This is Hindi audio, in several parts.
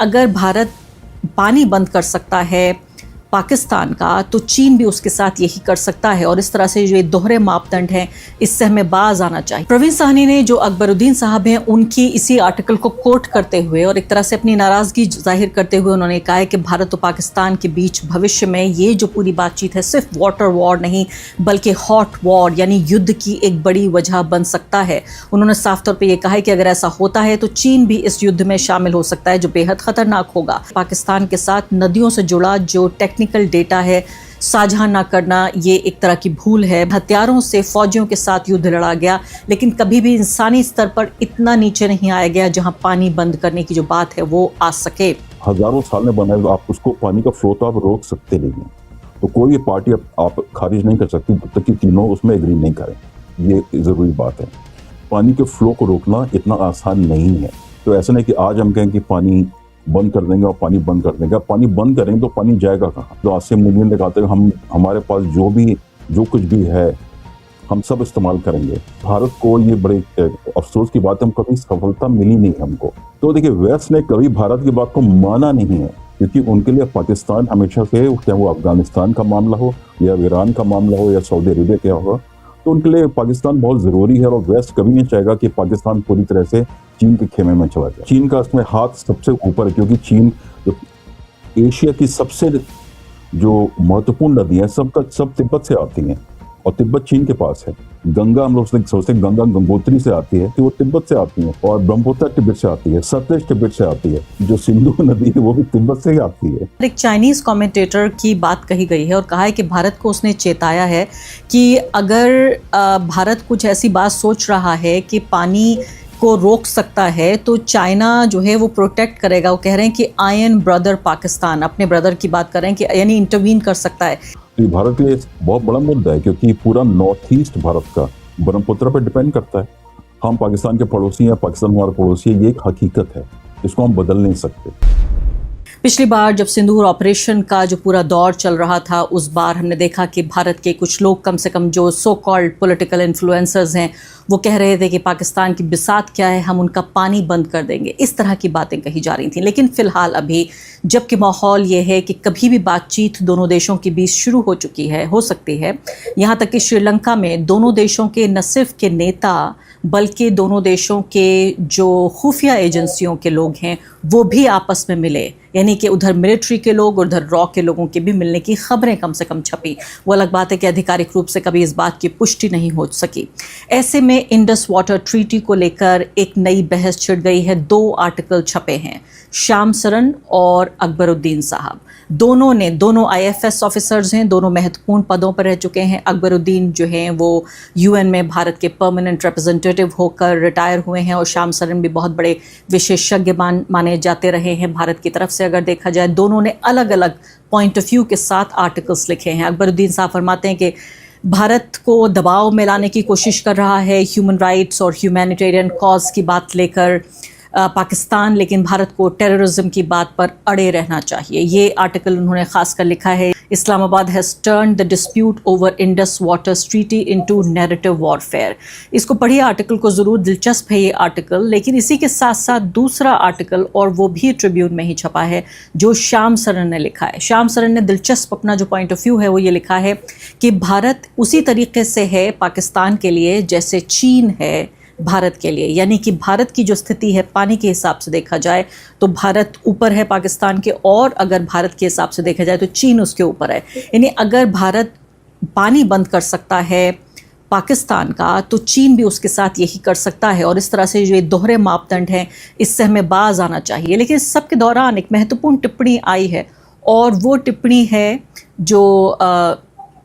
अगर भारत पानी बंद कर सकता है पाकिस्तान का, तो चीन भी उसके साथ यही कर सकता है। और इस तरह से जो ये दोहरे मापदंड हैं, इससे हमें बाज आना चाहिए। प्रवीण साहनी ने, जो अकबरुद्दीन साहब हैं, उनकी इसी आर्टिकल को कोट करते हुए और एक तरह से अपनी नाराजगी जाहिर करते हुए उन्होंने कहा है कि भारत और पाकिस्तान के बीच भविष्य में ये जो पूरी बातचीत है सिर्फ वाटर वॉर नहीं बल्कि हॉट वॉर यानी युद्ध की एक बड़ी वजह बन सकता है। उन्होंने साफ तौर पर यह कहा है कि अगर ऐसा होता है तो चीन भी इस युद्ध में शामिल हो सकता है, जो बेहद खतरनाक होगा। पाकिस्तान के साथ नदियों से जुड़ा जो टेक्निकल डेटा है साझा ना करना, ये एक तरह की भूल है। हथियारों से फौजियों के साथ युद्ध लड़ा गया, लेकिन कभी भी इंसानी स्तर पर इतना नीचे नहीं आया गया जहां पानी बंद करने की जो बात है वो आ सके। हजारों साल में बना है, आप उसको पानी का फ्लो तो आप रोक सकते नहीं हैं। तो कोई पार्टी आप खारिज नहीं कर सकती जब तक कि तीनों उसमें एग्री नहीं करें। ये जरूरी बात है। पानी के फ्लो को रोकना इतना आसान नहीं है। तो ऐसा नहीं कि आज हम कहें कि पानी बंद कर देंगे और पानी बंद कर देंगे। पानी बंद करेंगे तो पानी जाएगा कहाँ? तो आज से मिलियन लगाते हैं, हम हमारे पास जो कुछ भी है हम सब इस्तेमाल करेंगे। भारत को ये बड़े अफसोस की बात है, हम कभी सफलता मिली नहीं हमको। तो देखिए, वेस्ट ने कभी भारत की बात को माना नहीं है, क्योंकि उनके लिए पाकिस्तान हमेशा से, चाहे वो अफगानिस्तान का मामला हो या ईरान का मामला हो या सऊदी अरेबिया का हो, तो उनके लिए पाकिस्तान बहुत जरूरी है। और वेस्ट कभी नहीं चाहेगा कि पाकिस्तान पूरी तरह से चीन के खेमे में चला जाए। चीन का इसमें हाथ सबसे ऊपर है, क्योंकि चीन एशिया की सबसे जो महत्वपूर्ण नदी है सब तिब्बत से आती हैं और तिब्बत चीन के पास है। गंगा हम लोग सोचते हैं गंगा गंगोत्री से आती है, कि वो तिब्बत से आती है। और ब्रह्मपुत्र तिब्बत से आती है, सतलज तिब्बत से आती है। जो सिंधु नदी है वो भी तिब्बत से ही आती है। एक चाइनीज कमेंटेटर की बात कही गई है और कहा है कि भारत को उसने चेताया है कि अगर भारत कुछ ऐसी बात सोच रहा है कि पानी को रोक सकता है तो चाइना जो है वो प्रोटेक्ट करेगा। वो कह रहे हैं कि आयन ब्रदर पाकिस्तान, अपने ब्रदर की बात कर रहे हैं कि यानी इंटरवीन कर सकता है। तो भारत के लिए बहुत बड़ा मुद्दा है, क्योंकि पूरा नॉर्थ ईस्ट भारत का ब्रह्मपुत्र पर डिपेंड करता है। हम पाकिस्तान के पड़ोसी हैं, पाकिस्तान हमारा पड़ोसी है, ये एक हकीकत है, इसको हम बदल नहीं सकते। पिछली बार जब सिंदूर ऑपरेशन का जो पूरा दौर चल रहा था, उस बार हमने देखा कि भारत के कुछ लोग, कम से कम जो सो कॉल्ड पॉलिटिकल इन्फ्लुएंसर्स हैं, वो कह रहे थे कि पाकिस्तान की बिसात क्या है, हम उनका पानी बंद कर देंगे। इस तरह की बातें कही जा रही थी। लेकिन फ़िलहाल अभी जबकि माहौल ये है कि कभी भी बातचीत दोनों देशों के बीच शुरू हो चुकी है, हो सकती है, यहाँ तक कि श्रीलंका में दोनों देशों के न सिर्फ के नेता बल्कि दोनों देशों के जो खुफिया एजेंसियों के लोग हैं वो भी आपस में मिले। यानी कि उधर मिलिट्री के लोग और उधर रॉ के लोगों के भी मिलने की खबरें कम से कम छपी। वो अलग बात है कि आधिकारिक रूप से कभी इस बात की पुष्टि नहीं हो सकी। ऐसे में इंडस वाटर ट्रीटी को लेकर एक नई बहस छिड़ गई है। 2 आर्टिकल छपे हैं, श्याम सरन और अकबरुद्दीन साहब। दोनों IFS ऑफिसर्स हैं, दोनों महत्वपूर्ण पदों पर रह चुके हैं। अकबरुद्दीन जो हैं वो UN में भारत के परमानेंट रिप्रेजेंटेटिव होकर रिटायर हुए हैं और श्याम सरन भी बहुत बड़े विशेषज्ञ माने जाते रहे हैं भारत की तरफ से। अगर देखा जाए, दोनों ने अलग अलग पॉइंट ऑफ व्यू के साथ आर्टिकल्स लिखे हैं। अकबरुद्दीन साहब फरमाते हैं कि भारत को दबाव में लाने की कोशिश कर रहा है ह्यूमन राइट्स और ह्यूमैनिटेरियन कॉज की बात लेकर पाकिस्तान, लेकिन भारत को टेररिज्म की बात पर अड़े रहना चाहिए। ये आर्टिकल उन्होंने खासकर लिखा है, Islamabad has turned the dispute over Indus water treaty into narrative warfare. इसको पढ़िए, आर्टिकल को ज़रूर, दिलचस्प है ये आर्टिकल। लेकिन इसी के साथ साथ दूसरा आर्टिकल, और वो भी ट्रिब्यून में ही छपा है, जो श्याम सरन ने लिखा है। श्याम सरन ने दिलचस्प अपना जो पॉइंट ऑफ व्यू है वो ये लिखा है कि भारत उसी तरीके से है पाकिस्तान के लिए जैसे चीन है भारत के लिए। यानी कि भारत की जो स्थिति है पानी के हिसाब से देखा जाए तो भारत ऊपर है पाकिस्तान के, और अगर भारत के हिसाब से देखा जाए तो चीन उसके ऊपर है। यानी अगर भारत पानी बंद कर सकता है पाकिस्तान का, तो चीन भी उसके साथ यही कर सकता है। और इस तरह से जो ये दोहरे मापदंड हैं, इससे हमें बाज आना चाहिए। लेकिन इस सब के दौरान एक महत्वपूर्ण टिप्पणी आई है, और वो टिप्पणी है जो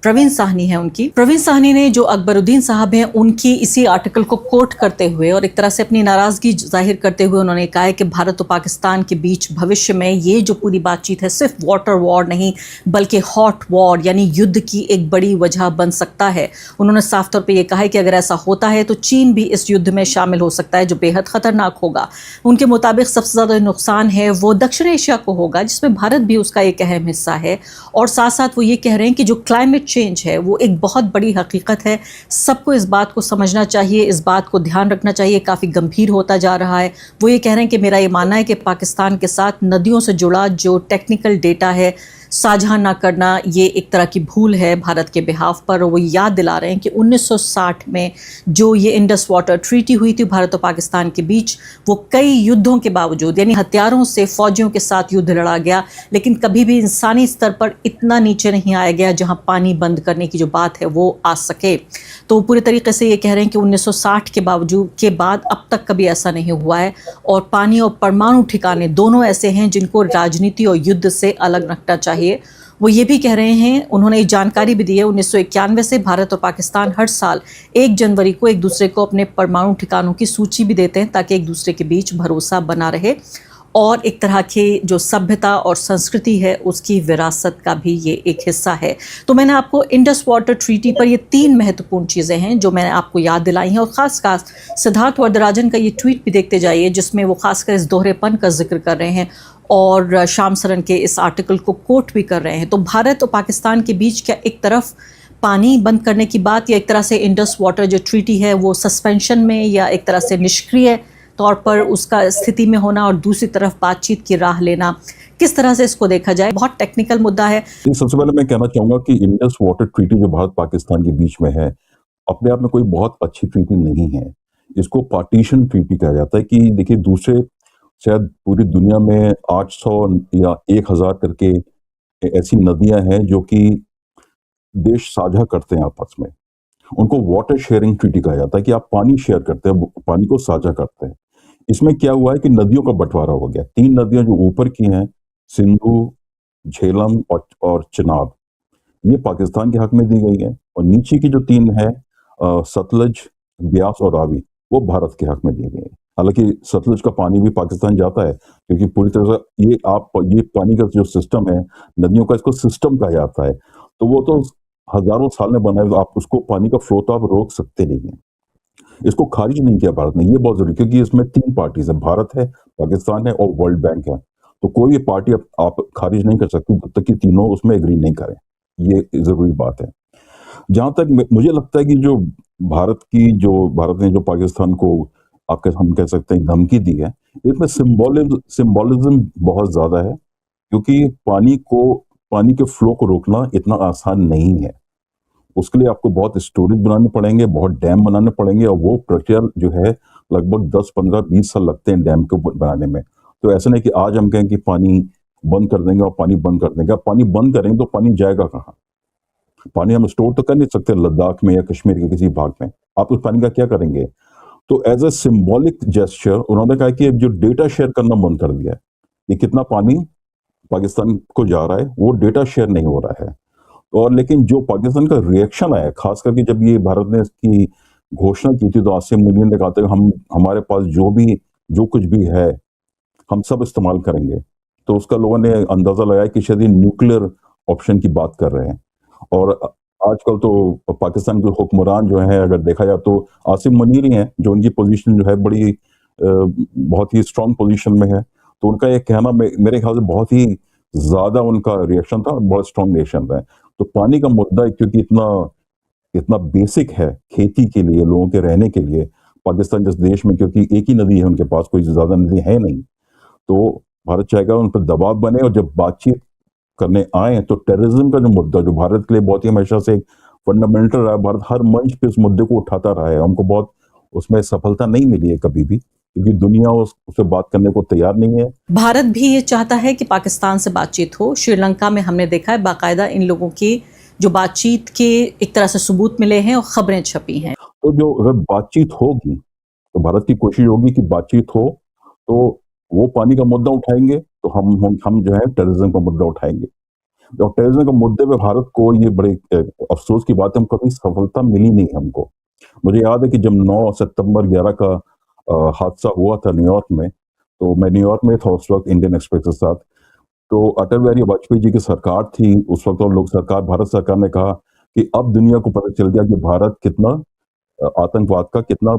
प्रवीण साहनी है उनकी। प्रवीण साहनी ने, जो अकबरुद्दीन साहब हैं, उनकी इसी आर्टिकल को कोट करते हुए और एक तरह से अपनी नाराजगी जाहिर करते हुए उन्होंने कहा है कि भारत और पाकिस्तान के बीच भविष्य में ये जो पूरी बातचीत है सिर्फ वाटर वॉर नहीं बल्कि हॉट वॉर यानी युद्ध की एक बड़ी वजह बन सकता है। उन्होंने साफ तौर पर यह कहा है कि अगर ऐसा होता है तो चीन भी इस युद्ध में शामिल हो सकता है, जो बेहद खतरनाक होगा। उनके मुताबिक सबसे ज़्यादा नुकसान है वो दक्षिण एशिया को होगा, जिसमें भारत भी उसका एक अहम हिस्सा है। और साथ साथ वो ये कह रहे हैं कि जो क्लाइमेट चेंज है वो एक बहुत बड़ी हकीकत है। सबको इस बात को समझना चाहिए, इस बात को ध्यान रखना चाहिए, काफ़ी गंभीर होता जा रहा है। वो ये कह रहे हैं कि मेरा ये मानना है कि पाकिस्तान के साथ नदियों से जुड़ा जो टेक्निकल डेटा है साझा ना करना ये एक तरह की भूल है भारत के बिहाफ पर। वो याद दिला रहे हैं कि 1960 में जो ये इंडस वाटर ट्रीटी हुई थी भारत और पाकिस्तान के बीच, वो कई युद्धों के बावजूद, यानी हथियारों से फौजियों के साथ युद्ध लड़ा गया, लेकिन कभी भी इंसानी स्तर पर इतना नीचे नहीं आया गया जहां पानी बंद करने की जो बात है वो आ सके। तो पूरे तरीके से ये कह रहे हैं कि 1960 के बाद अब तक कभी ऐसा नहीं हुआ है, और पानी और परमाणु ठिकाने दोनों ऐसे हैं जिनको राजनीति और युद्ध से अलग रखना चाहिए। वो ये भी कह रहे हैं, उन्होंने एक जानकारी भी दी है, 1991 से भारत और पाकिस्तान हर साल 1 जनवरी को एक दूसरे को अपने परमाणु ठिकानों की सूची भी देते हैं ताकि एक दूसरे के बीच भरोसा बना रहे, और एक तरह की जो सभ्यता और संस्कृति है उसकी विरासत का भी ये एक हिस्सा है। तो मैंने आपको इंडस वाटर ट्रीटी पर ये 3 महत्वपूर्ण चीज़ें हैं जो मैंने आपको याद दिलाई हैं, और ख़ास सिद्धार्थ वरदराजन का ये ट्वीट भी देखते जाइए जिसमें वो खासकर इस दोहरेपन का जिक्र कर रहे हैं और शाम सरन के इस आर्टिकल को कोट भी कर रहे हैं। तो भारत और पाकिस्तान के बीच क्या एक तरफ पानी बंद करने की बात, या एक तरह से इंडस वाटर जो ट्रीटी है वो सस्पेंशन में या एक तरह से निष्क्रिय तौर पर उसका स्थिति में होना, और दूसरी तरफ बातचीत की राह लेना, किस तरह से इसको देखा जाए? बहुत टेक्निकल मुद्दा है। सबसे पहले मैं कहना चाहूंगा कि इंडस वाटर ट्रीटी जो भारत पाकिस्तान के बीच में है, अपने आप में कोई बहुत अच्छी ट्रीटी नहीं है। इसको पार्टीशन ट्रीटी कहा जाता है कि देखिए, दूसरे शायद पूरी दुनिया में 800 या 1000 करके ऐसी नदियां हैं जो कि देश साझा करते हैं आपस में। उनको वाटर शेयरिंग ट्रीटी कहा जाता है कि आप पानी शेयर करते हैं, पानी को साझा करते हैं। इसमें क्या हुआ है कि नदियों का बंटवारा हो गया। 3 नदियां जो ऊपर की हैं, सिंधु, झेलम और चिनाब, ये पाकिस्तान के हक में दी गई है, और नीचे की जो 3 है, सतलज, ब्यास और रावी, वो भारत के हक में दी गई है। हालांकि सतलज का पानी भी पाकिस्तान जाता है, क्योंकि पूरी तरह से ये पानी का जो सिस्टम है, नदियों का, इसको सिस्टम कहा जाता है। तो वो तो हजारों साल में बना है, तो आप उसको पानी का फ्लो तो आप रोक सकते नहीं है। इसको खारिज नहीं किया भारत ने, ये बहुत जरूरी, क्योंकि इसमें 3 पार्टीज है, भारत है, पाकिस्तान है और वर्ल्ड बैंक है। तो कोई भी पार्टी आप खारिज नहीं कर सकती जब तक कि तीनों उसमें एग्री नहीं करें। ये जरूरी बात है। जहां तक मुझे लगता है कि जो भारत ने जो पाकिस्तान को हम कह सकते हैं धमकी दी है, इसमें सिंबोलिज्म बहुत ज्यादा है, क्योंकि पानी के फ्लो को रोकना इतना आसान नहीं है। उसके लिए आपको बहुत स्टोरेज बनाने पड़ेंगे, बहुत डैम बनाने पड़ेंगे, और वो प्रक्रिया जो है लगभग 10, 15, 20 साल लगते हैं डैम को बनाने में। तो ऐसा नहीं कि आज हम कहें कि पानी बंद कर देंगे और पानी बंद कर देंगे। पानी बंद करेंगे तो पानी जाएगा कहाँ? पानी हम स्टोर तो कर नहीं सकते लद्दाख में या कश्मीर के किसी भाग में। आप उस पानी का क्या करेंगे? तो एज ए सिंबॉलिक जेस्चर उन्होंने कहा कि जो डेटा शेयर करना बंद कर दिया है, ये कितना पानी पाकिस्तान को जा रहा है, वो डेटा शेयर नहीं हो रहा है। और लेकिन जो पाकिस्तान का रिएक्शन आया, खास करके जब ये भारत ने इसकी घोषणा की थी, तो आसिम मुनीर ने कहा था कि हमारे पास जो कुछ भी है हम सब इस्तेमाल करेंगे। तो उसका लोगों ने अंदाजा लगाया कि शायद ये न्यूक्लियर ऑप्शन की बात कर रहे हैं। और आजकल तो पाकिस्तान के हुक्मरान जो हैं, अगर देखा जाए तो आसिम मुनीर ही हैं, जो उनकी पोजीशन जो है बहुत ही स्ट्रांग पोजीशन में है। तो उनका ये कहना मेरे ख्याल से बहुत ही ज्यादा उनका रिएक्शन था, बहुत स्ट्रांग रिएक्शन था। तो पानी का मुद्दा क्योंकि इतना बेसिक है खेती के लिए, लोगों के रहने के लिए, पाकिस्तान जिस देश में, क्योंकि एक ही नदी है उनके पास, कोई ज्यादा नदी है नहीं, तो भारत चाहेगा उन पर दबाव बने, और जब बातचीत करने आए तो टेररिज्म का जो मुद्दा, जो भारत के लिए बहुत ही हमेशा से फंडामेंटल रहा है, भारत हर मंच पे इस मुद्दे को उठाता रहा है। हमको बहुत उसमें सफलता नहीं मिली है कभी भी, क्योंकि दुनिया उससे बात करने को तैयार नहीं है। भारत भी ये चाहता है कि पाकिस्तान से बातचीत हो। श्रीलंका में हमने देखा है बाकायदा इन लोगों की जो बातचीत के एक तरह से सबूत मिले हैं और खबरें छपी हैं। तो जो अगर बातचीत होगी तो भारत की कोशिश होगी कि बातचीत हो, तो वो पानी का मुद्दा उठाएंगे, तो हम जो है टेररिज्म का मुद्दा उठाएंगे। और टेररिज्म के मुद्दे पे भारत को ये बड़े अफसोस की बात है, हम कभी सफलता मिली नहीं हमको। मुझे याद है कि जब 9 सितंबर 11 का हादसा हुआ था न्यूयॉर्क में, तो मैं न्यूयॉर्क में था उस वक्त इंडियन एक्सप्रेस के साथ। तो अटल बिहारी वाजपेयी जी की सरकार थी उस वक्त, और भारत सरकार ने कहा कि अब दुनिया को पता चल गया कि भारत कितना आतंकवाद का कितना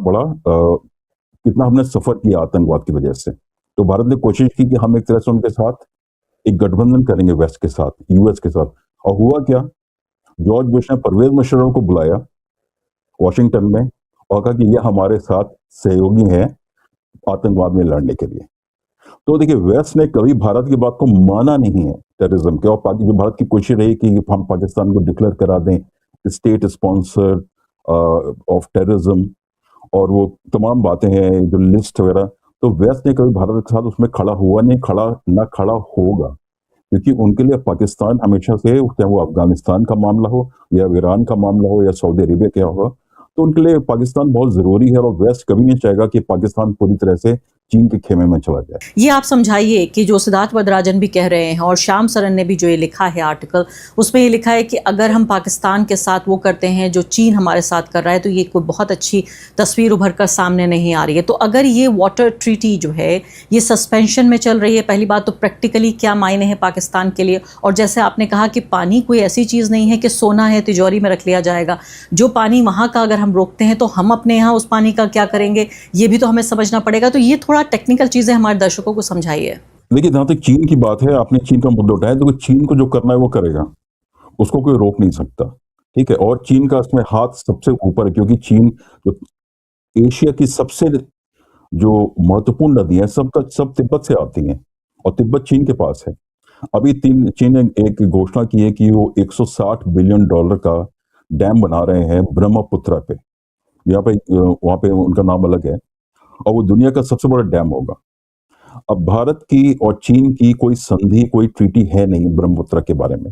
हमने सफर किया आतंकवाद की वजह से। तो भारत ने कोशिश की कि हम एक तरह से उनके साथ एक गठबंधन करेंगे, वेस्ट के साथ, यूएस के साथ। और हुआ क्या? जॉर्ज बुश ने परवेज मुशर्रफ को बुलाया वॉशिंगटन में और कहा कि ये हमारे साथ सहयोगी हैं आतंकवाद में लड़ने के लिए। तो देखिए, वेस्ट ने कभी भारत की बात को माना नहीं है टेररिज्म के, और जो भारत की कोशिश रही कि हम पाकिस्तान को डिक्लेयर करा दें स्टेट स्पॉन्सर ऑफ टेररिज्म और वो तमाम बातें हैं जो लिस्ट वगैरह, तो वेस्ट ने कभी भारत के साथ उसमें खड़ा हुआ नहीं, खड़ा होगा, क्योंकि उनके लिए पाकिस्तान हमेशा से, चाहे वो अफगानिस्तान का मामला हो या ईरान का मामला हो या सऊदी अरेबिया का हो, तो उनके लिए पाकिस्तान बहुत जरूरी है और वेस्ट कभी नहीं चाहेगा कि पाकिस्तान पूरी तरह से चीन के खेमे में चला जाए। ये आप समझाइए कि जो सिद्धार्थ वदराजन भी कह रहे हैं और श्याम सरन ने भी जो ये लिखा है आर्टिकल, उसमें ये लिखा है कि अगर हम पाकिस्तान के साथ वो करते हैं जो चीन हमारे साथ कर रहा है, तो ये कोई बहुत अच्छी तस्वीर उभर कर सामने नहीं आ रही है। तो अगर ये वाटर ट्रीटी जो है ये सस्पेंशन में चल रही है, पहली बात तो प्रैक्टिकली क्या मायने हैं पाकिस्तान के लिए, और जैसे आपने कहा कि पानी कोई ऐसी चीज़ नहीं है कि सोना है तिजोरी में रख लिया जाएगा, जो पानी वहाँ का अगर हम रोकते हैं तो हम अपने यहाँ उस पानी का क्या करेंगे, ये भी तो हमें समझना पड़ेगा। तो ये थोड़ा टेक्निकल चीजें हमारे दर्शकों को समझाइए। देखिए, जहां तक चीन की बात है, आपने चीन का मुद्दा उठाया, तो चीन को जो करना है वो करेगा, उसको कोई रोक नहीं सकता, ठीक है। और चीन का इसमें हाथ सबसे ऊपर है, क्योंकि चीन जो एशिया की सबसे जो महत्वपूर्ण नदी है सब तिब्बत से आती हैं और तिब्बत चीन के पास है। अभी चीन ने एक घोषणा की है कि वो 160 बिलियन डॉलर का डैम बना रहे हैं ब्रह्मपुत्र पे, यहाँ पे वहां पे उनका नाम अलग है, और वो दुनिया का सबसे बड़ा डैम होगा। अब भारत की और चीन की कोई संधि, कोई ट्रीटी है नहीं ब्रह्मपुत्र के बारे में,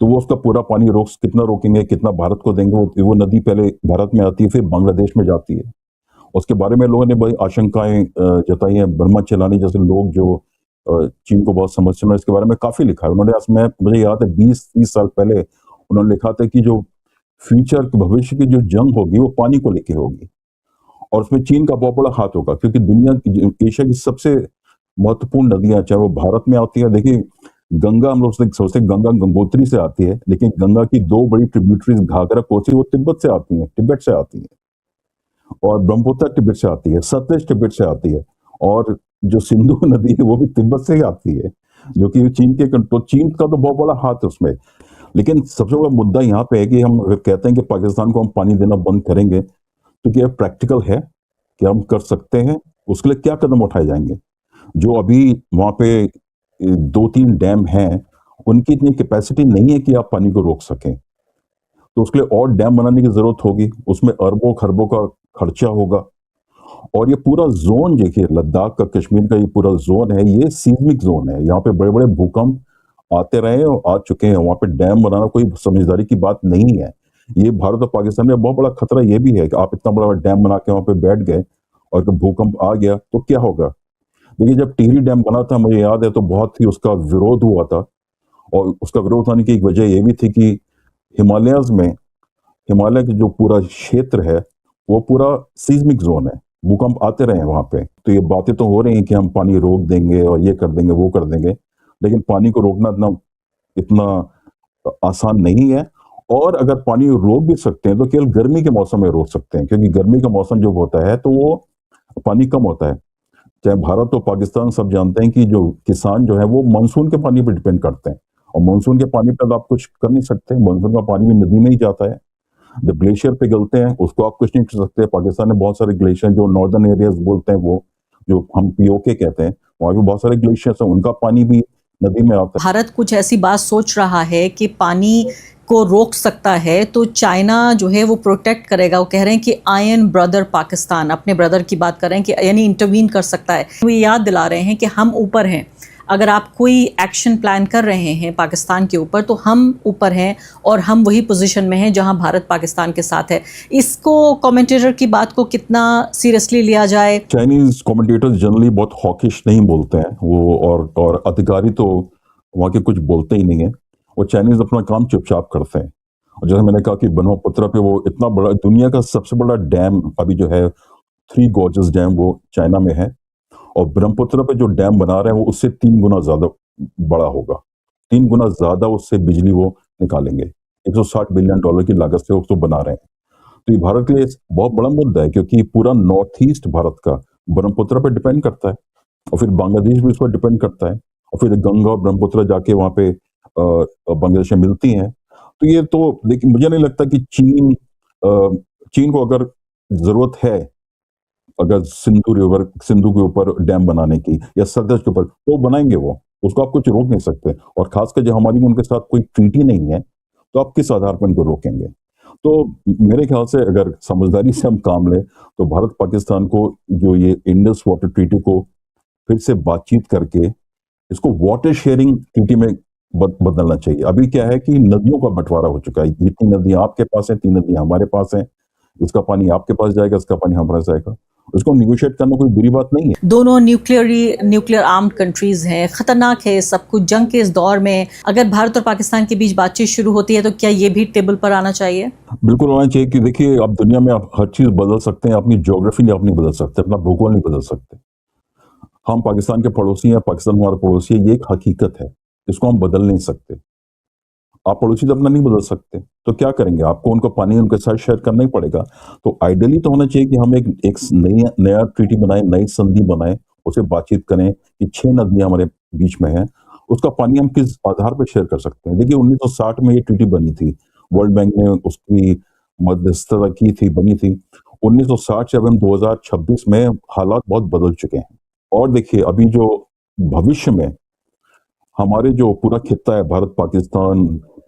तो वो उसका पूरा पानी कितना रोकेंगे, कितना भारत को देंगे। वो नदी पहले भारत में आती है, फिर बांग्लादेश में जाती है। उसके बारे में लोगों ने बड़ी आशंकाएं जताई हैं। बर्मा चलानी जैसे लोग जो चीन को बहुत समझते हैं, इसके बारे में काफी लिखा है उन्होंने। मुझे याद है 20-30 साल पहले उन्होंने लिखा था कि जो फ्यूचर भविष्य की जो जंग होगी वो पानी को लेके होगी, और उसमें चीन का बहुत बड़ा हाथ होगा, क्योंकि एशिया की सबसे महत्वपूर्ण नदियां, चाहे वो भारत में आती है, देखिए गंगा, हम लोग सोचते हैं गंगा गंगोत्री से आती है, लेकिन गंगा की दो बड़ी ट्रिब्यूटरीज घाघरा कोसी वो तिब्बत से आती हैं, तिब्बत से आती है, और ब्रह्मपुत्र तिब्बत से आती है, सतलज तिब्बत से आती है, और जो सिंधु नदी है वो भी तिब्बत से ही आती है, जो कि चीन तो चीन का तो बहुत बड़ा हाथ है उसमें। लेकिन सबसे बड़ा मुद्दा यहाँ पे है कि हम अगर कहते हैं कि पाकिस्तान को हम पानी देना बंद करेंगे, तो क्या प्रैक्टिकल है, क्या हम कर सकते हैं, उसके लिए क्या कदम उठाए जाएंगे? जो अभी वहां पे 2-3 डैम हैं, उनकी इतनी कैपेसिटी नहीं है कि आप पानी को रोक सकें, तो उसके लिए और डैम बनाने की जरूरत होगी, उसमें अरबों खरबों का खर्चा होगा। और ये पूरा जोन देखिए, लद्दाख का, कश्मीर का ये पूरा जोन है, ये सीस्मिक जोन है, यहाँ पे बड़े बड़े भूकंप आते रहे और आ चुके हैं। वहां पे डैम बनाना कोई समझदारी की बात नहीं है। ये भारत और पाकिस्तान में बहुत बड़ा खतरा ये भी है कि आप इतना बड़ा डैम बना के वहां पे बैठ गए और जब भूकंप आ गया तो क्या होगा। देखिए, जब टिहरी डैम बना था, मुझे याद है, तो बहुत ही उसका विरोध हुआ था, और उसका विरोध होने की एक वजह ये भी थी कि हिमालयज में, हिमालय का जो पूरा क्षेत्र है वो पूरा सीस्मिक जोन है, भूकंप आते रहे हैं वहां पे। तो ये बातें तो हो रही हैं कि हम पानी रोक देंगे और ये कर देंगे वो कर देंगे, लेकिन पानी को रोकना इतना आसान नहीं है। और अगर पानी रोक भी सकते हैं तो केवल गर्मी के मौसम में रोक सकते हैं, क्योंकि गर्मी का मौसम जब होता है तो वो पानी कम होता है। चाहे भारत और पाकिस्तान सब जानते हैं कि जो किसान जो है वो मानसून के पानी पर डिपेंड करते हैं, और मानसून के पानी पर आप कुछ कर नहीं सकते। मानसून का पानी भी नदी में ही जाता है, जब ग्लेशियर पिघलते हैं उसको आप कुछ नहीं कर सकते। पाकिस्तान में बहुत सारे ग्लेशियर, जो नॉर्दर्न एरियाज बोलते हैं, वो जो हम पीओके कहते हैं, वहां भी बहुत सारे ग्लेशियर्स हैं, उनका पानी भी नदी में आता है। भारत कुछ ऐसी बात सोच रहा है कि पानी को रोक सकता है, तो चाइना जो है वो प्रोटेक्ट करेगा। वो कह रहे हैं कि आयन ब्रदर पाकिस्तान, अपने ब्रदर की बात कर रहे हैं कि यानी इंटरवीन कर सकता है। वो याद दिला रहे हैं कि हम ऊपर हैं, अगर आप कोई एक्शन प्लान कर रहे हैं पाकिस्तान के ऊपर तो हम ऊपर हैं, और हम वही पोजीशन में हैं जहां भारत पाकिस्तान के साथ है। इसको कमेंटेटर की बात को कितना सीरियसली लिया जाए? चाइनीज कमेंटेटर्स जनरली बहुत हॉकिश नहीं बोलते हैं वो, और अधिकारी तो वहाँ के कुछ बोलते ही नहीं है। वो चाइनीज अपना काम चुपचाप करते हैं। और जैसे मैंने कहा कि ब्रह्मपुत्र पे वो इतना बड़ा, दुनिया का सबसे बड़ा डैम अभी जो है, 3 गॉर्जेस डैम, वो चाइना में है, और ब्रह्मपुत्र पे जो डैम बना रहे हैं वो उससे 3 गुना ज्यादा बड़ा होगा, 3 गुना ज्यादा उससे बिजली वो निकालेंगे। 160 बिलियन डॉलर की लागत से उसको बना रहे हैं। तो ये भारत के लिए बहुत बड़ा मुद्दा है, क्योंकि पूरा नॉर्थ ईस्ट भारत का ब्रह्मपुत्र पर डिपेंड करता है, और फिर बांग्लादेश भी उस पर डिपेंड करता है, और फिर गंगा और ब्रह्मपुत्र जाके वहां पे बांग्लादेश में मिलती हैं। तो ये तो देखिए, मुझे नहीं लगता कि चीन को अगर जरूरत है, अगर सिंधु के ऊपर डैम बनाने की या सतलज के ऊपर, तो बनाएंगे वो, उसको आप कुछ रोक नहीं सकते। और खासकर जब हमारी उनके साथ कोई ट्रीटी नहीं है, तो आप किस आधार पर उनको रोकेंगे? तो मेरे ख्याल से अगर समझदारी से हम काम लें, तो भारत पाकिस्तान को जो ये इंडस वाटर ट्रीटी को फिर से बातचीत करके इसको वाटर शेयरिंग ट्रीटी में बदलना चाहिए। अभी क्या है कि नदियों का बंटवारा हो चुका है, ये 3 नदियां आपके पास हैं, 3 नदियां हमारे पास हैं, इसका पानी आपके पास जाएगा, इसका पानी हमारे पास जाएगा। उसको निगोशिएट करना कोई बुरी बात नहीं है। दोनों न्यूक्लियर आर्म्ड कंट्रीज हैं, खतरनाक है सब कुछ। जंग के इस दौर में अगर भारत और पाकिस्तान के बीच बातचीत शुरू होती है तो क्या ये भी टेबल पर आना चाहिए? बिल्कुल होना चाहिए कि देखिए, अब दुनिया में आप हर चीज बदल सकते हैं, अपनी ज्योग्राफी नहीं, आप नहीं बदल सकते, अपना भूगोल नहीं बदल सकते। हम पाकिस्तान के पड़ोसी हैं, पाकिस्तान हमारा पड़ोसी है, ये एक हकीकत है, इसको हम बदल नहीं सकते। आप पड़ोसी तो अपना नहीं बदल सकते, तो क्या करेंगे? आपको उनको पानी उनके साथ शेयर करना ही पड़ेगा। तो आइडियली तो होना चाहिए कि हम एक नया ट्रीटी बनाए, नई संधि बनाए, उसे बातचीत करें कि 6 नदियां हमारे बीच में हैं, उसका पानी हम किस आधार पर शेयर कर सकते हैं। देखिए, 1960 में ये ट्रीटी बनी थी, वर्ल्ड बैंक ने उसकी मध्यस्थता की थी, बनी थी। 1960 से अब हम 2026 में हालात बहुत बदल चुके हैं। और देखिए, अभी जो भविष्य में हमारे जो पूरा खित्ता है, भारत पाकिस्तान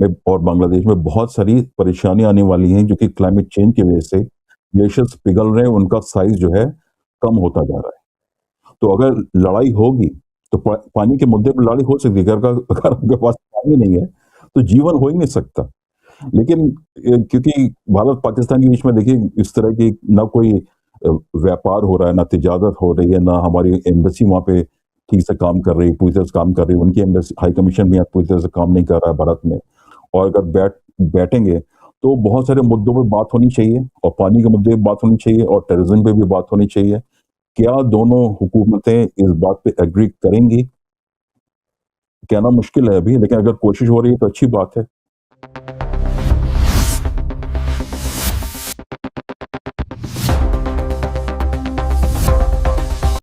में और बांग्लादेश में बहुत सारी परेशानियां आने वाली हैं, जो कि क्लाइमेट चेंज की वजह से ग्लेशियर्स पिघल रहे हैं, उनका साइज जो है कम होता जा रहा है। तो अगर लड़ाई होगी, तो पानी के मुद्दे पर लड़ाई हो सकती है। अगर आपके पास पानी नहीं है, तो जीवन हो ही नहीं सकता। लेकिन क्योंकि भारत पाकिस्तान के बीच में देखिए इस तरह की ना कोई व्यापार हो रहा है, ना तिजारत हो रही है, ना हमारी एम्बेसी वहां पे ठीक से काम कर रही है, पूरी तरह से काम कर रही है। उनकी एम्बेसी, हाई कमीशन भी पूरी तरह से काम नहीं कर रहा है भारत में। और अगर बैठेंगे तो बहुत सारे मुद्दों पे बात होनी चाहिए, और पानी के मुद्दे पे बात होनी चाहिए, और टेररिज्म पे भी बात होनी चाहिए। क्या दोनों हुकूमतें इस बात पे एग्री करेंगी? कहना मुश्किल है अभी, लेकिन अगर कोशिश हो रही है तो अच्छी बात है।